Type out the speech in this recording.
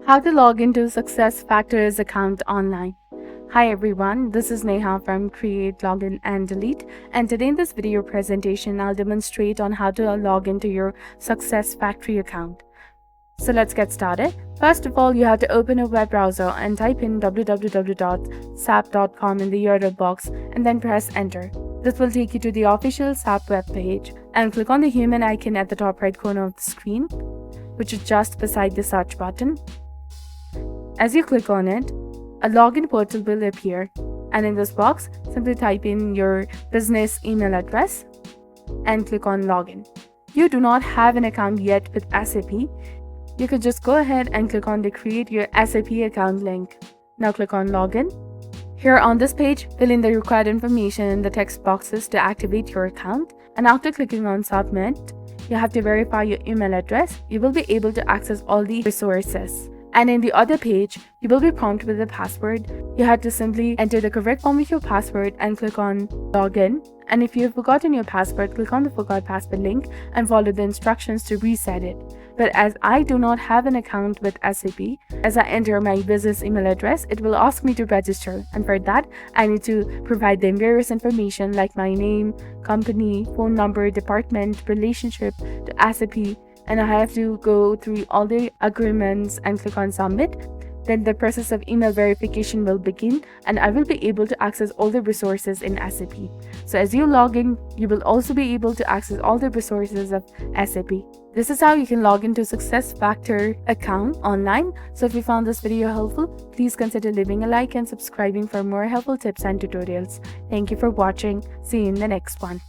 How to log into SuccessFactors Account Online. Hi everyone, this is Neha from Create, Login and Delete, and today in this video presentation I'll demonstrate on how to log into your SuccessFactors account. So let's get started. First of all, you have to open a web browser and type in www.sap.com in the URL box and then press enter. This will take you to the official SAP web page, and click on the human icon at the top right corner of the screen, which is just beside the search button. As you click on it, a login portal will appear, and in this box, simply type in your business email address and click on login. You do not have an account yet with SAP. You could just go ahead and click on the create your SAP account link. Now click on login. Here on this page, fill in the required information in the text boxes to activate your account, and after clicking on submit, you have to verify your email address. You will be able to access all the resources. And in the other page, you will be prompted with a password. You have to simply enter the correct form of your password and click on login. And if you have forgotten your password, click on the forgot password link and follow the instructions to reset it. But as I do not have an account with SAP, as I enter my business email address, it will ask me to register. And for that, I need to provide them various information like my name, company, phone number, department, relationship to SAP, and I have to go through all the agreements and click on submit. Then the process of email verification will begin, and I will be able to access all the resources in SAP. So as you log in, you will also be able to access all the resources of SAP. This is how you can log into SuccessFactors Account Online. So if you found this video helpful, please consider leaving a like and subscribing for more helpful tips and tutorials. Thank you for watching. See you in the next one.